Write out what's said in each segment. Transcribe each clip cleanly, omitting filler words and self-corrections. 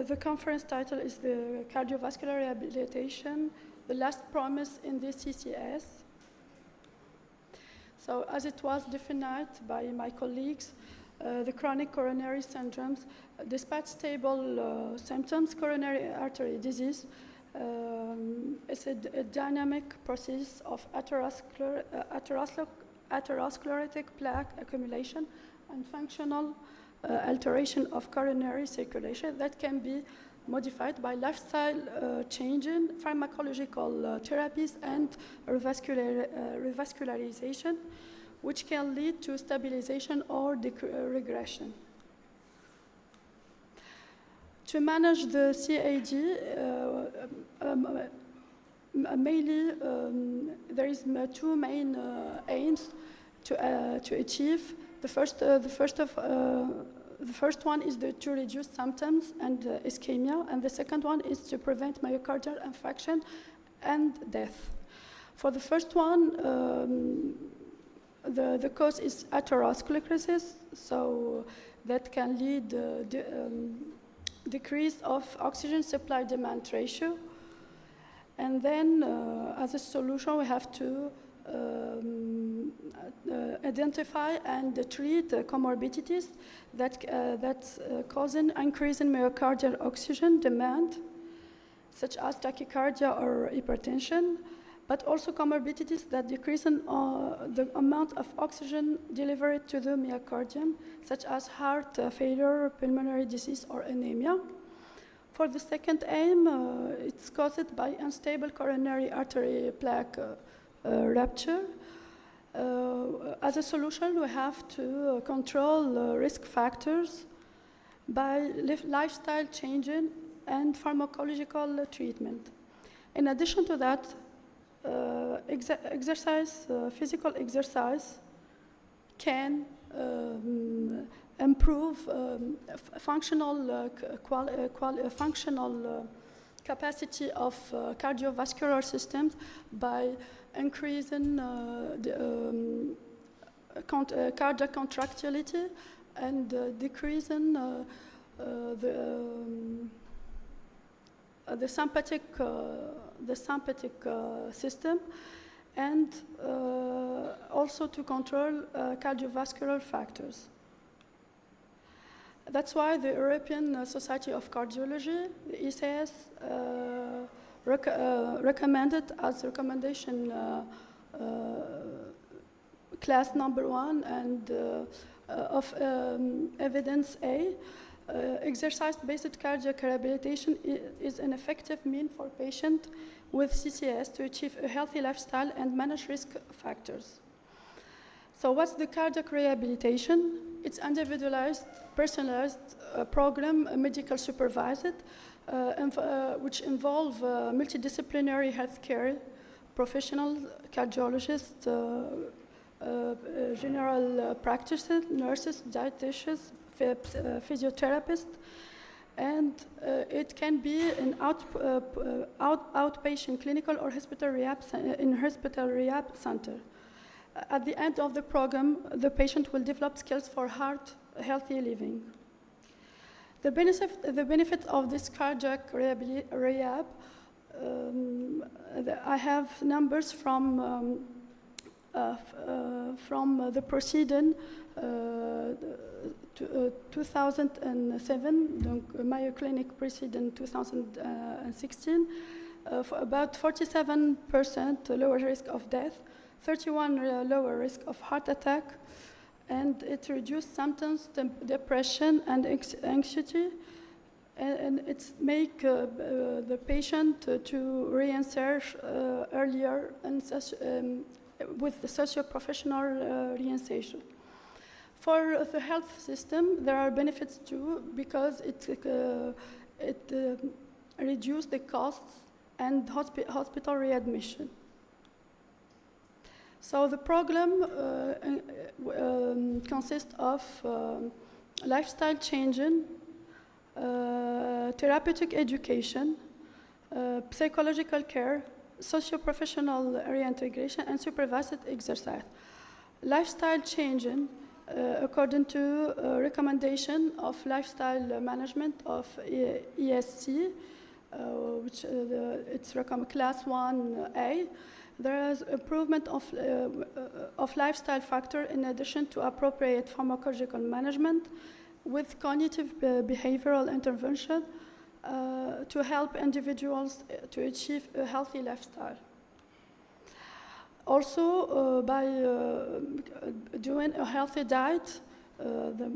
The conference title is the Cardiovascular Rehabilitation, the Last Promise in the CCS. So as it was defined by my colleagues, the chronic coronary syndromes, despite stable symptoms, coronary artery disease is a dynamic process of atherosclerotic plaque accumulation and functional alteration of coronary circulation that can be modified by lifestyle changing, pharmacological therapies, and revascularization, which can lead to stabilization or regression. To manage the CAD, mainly there is two main aims to achieve. The first one is to reduce symptoms and ischemia, and the second one is to prevent myocardial infarction and death. For the first one, the cause is atherosclerosis, so that can lead decrease of oxygen supply-demand ratio. And then, as a solution, we have to identify and treat comorbidities that cause an increase in myocardial oxygen demand, such as tachycardia or hypertension, but also comorbidities that decrease in, the amount of oxygen delivered to the myocardium, such as heart failure, pulmonary disease, or anemia. For the second aim, it's caused by unstable coronary artery plaque rupture. As a solution, we have to control risk factors by lifestyle changing and pharmacological treatment. In addition to that, physical exercise can improve functional capacity of cardiovascular systems by increasing cardiac contractility and decreasing the sympathetic system, and also to control cardiovascular factors. That's why the European Society of Cardiology, the ECS, recommended as recommendation class number 1 and of evidence A, exercise-based cardiac rehabilitation is an effective means for patients with CCS to achieve a healthy lifestyle and manage risk factors. So what's the cardiac rehabilitation? It's individualized, personalized program, medical supervised, which involve multidisciplinary healthcare professionals, cardiologists, general practitioners, nurses, dietitians, physiotherapists, and it can be an outpatient clinical or hospital rehab center. At the end of the program, the patient will develop skills for healthy living. The benefit of this cardiac rehab, I have numbers from the preceding 2007, donc Mayo Clinic preceding 2016, for about 47% lower risk of death, 31% lower risk of heart attack, and it reduced symptoms, depression, and anxiety, and it make the patient to reinsert earlier and with the socio-professional reinsertion. For the health system, there are benefits too, because it reduces the costs and hospital readmission. So the program consists of lifestyle changing, therapeutic education, psychological care, socio-professional reintegration, and supervised exercise. Lifestyle changing according to recommendation of lifestyle management of ESC, which it's class 1A. There is improvement of lifestyle factor in addition to appropriate pharmacological management with cognitive behavioral intervention to help individuals to achieve a healthy lifestyle. Also, by doing a healthy diet, the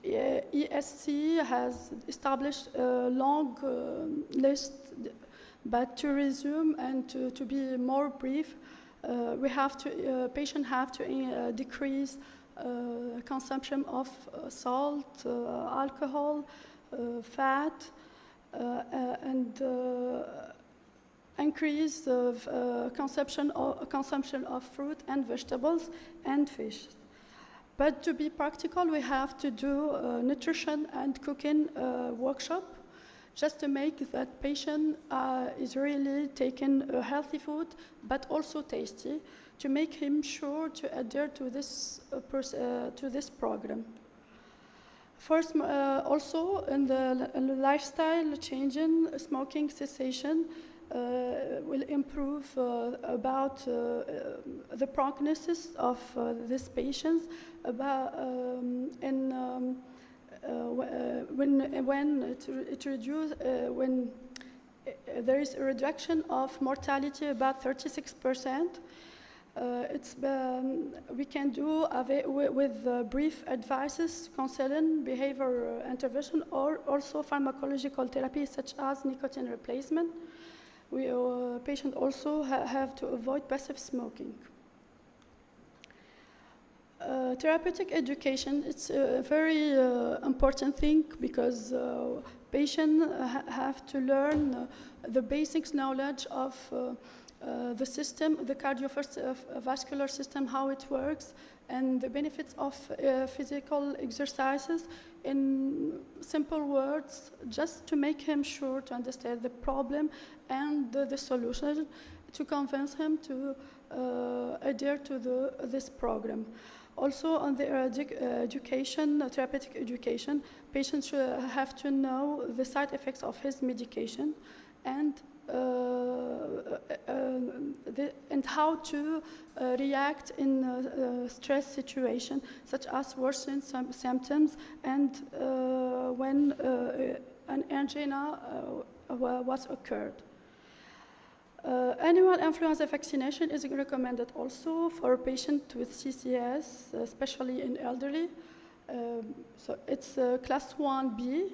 ESC has established a long list, but to resume and to be more brief, patients have to decrease consumption of salt, alcohol, fat, and increase the consumption of fruit and vegetables and fish. But to be practical, we have to do nutrition and cooking workshop just to make that patient is really taking healthy food, but also tasty, to make him sure to adhere to this program. First, also in the lifestyle changing, smoking cessation will improve about the prognosis of these patients when there is a reduction of mortality about 36%. We can do with brief advices, counseling, behavior intervention, or also pharmacological therapy such as nicotine replacement. Patients also have to avoid passive smoking. Therapeutic education, it's a very important thing because patients have to learn the basics knowledge of the system, the cardiovascular system, how it works, and the benefits of physical exercises in simple words, just to make him sure to understand the problem and the solution, to convince him to adhere to this program. Also, on the therapeutic education, patients should have to know the side effects of his medication and how to react in a stress situation, such as worsening symptoms and when an angina was occurred. Annual influenza vaccination is recommended also for patients with CCS, especially in elderly. So it's class 1B.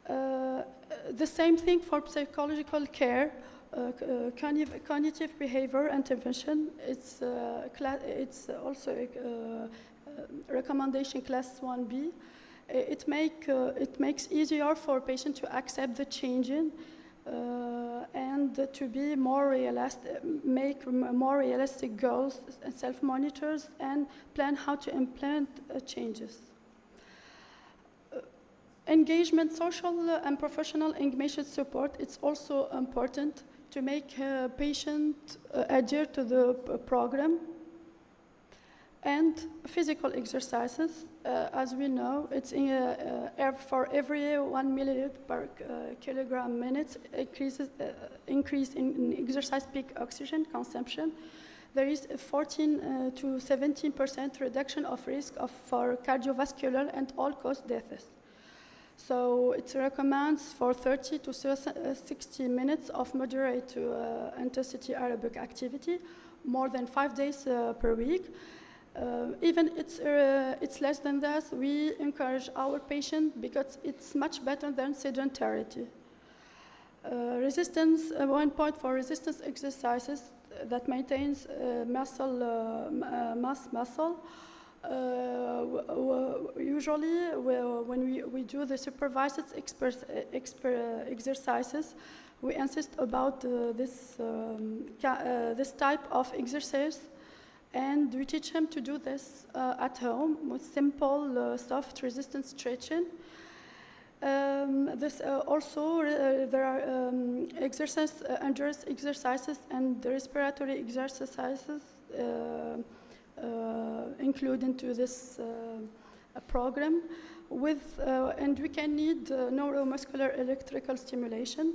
The same thing for psychological care, cognitive behavior intervention. It's also a recommendation class 1B. It makes easier for patients to accept the changing and to be more realistic, make more realistic goals and self-monitors and plan how to implement changes. Engagement, social and professional engagement support, it's also important to make patient adhere to the program. And physical exercises, as we know, it's for every 1 milliliter per kilogram minutes increase in exercise peak oxygen consumption. There is a 14 to 17% reduction of risk for cardiovascular and all-cause deaths. So it recommends for 30 to 60 minutes of moderate to intensity aerobic activity, more than 5 days per week. Even it's less than that, we encourage our patient because it's much better than sedentarity. Resistance, one point for resistance exercises that maintains muscle. Usually, when we do the supervised exercises, we insist about this type of exercise, and we teach him to do this at home with simple, soft resistance stretching. Also, there are endurance exercises and respiratory exercises include into this program and we can need neuromuscular electrical stimulation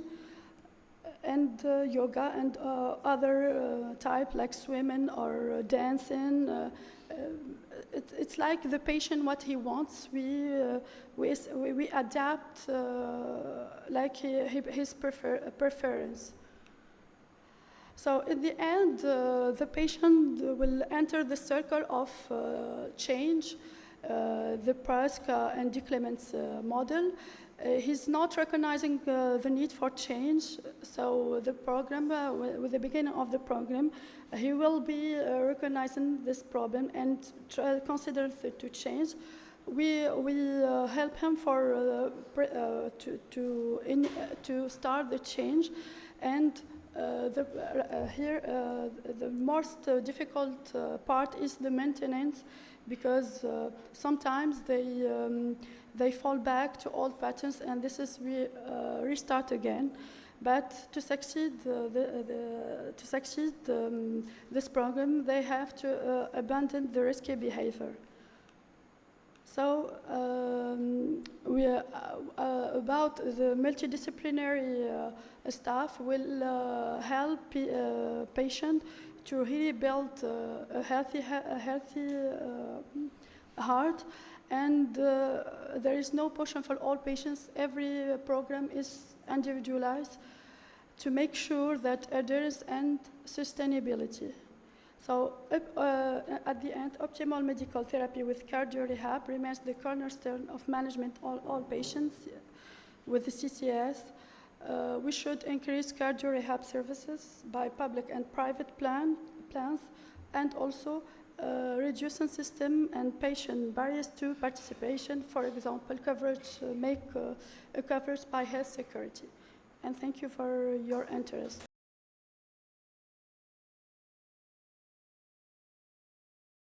and yoga and other type like swimming or dancing. It's like the patient what he wants. We adapt like his preference. So in the end, the patient will enter the circle of change, the Praska and de Clement's model. He's not recognizing the need for change. So the program, with the beginning of the program, he will be recognizing this problem and consider to change. We help him for to start the change, and the most difficult part is the maintenance, because sometimes they fall back to old patterns, and this is restart again. But to succeed, this program, they have to abandon the risky behavior. So about the multidisciplinary staff will help patient to really build a healthy heart, and there is no potion for all patients. Every program is individualized to make sure that adherence and sustainability. So at the end, optimal medical therapy with cardio rehab remains the cornerstone of management of all patients with the CCS. We should increase cardio rehab services by public and private plans, and also reducing system and patient barriers to participation. For example, coverage, make a coverage by health security. And thank you for your interest.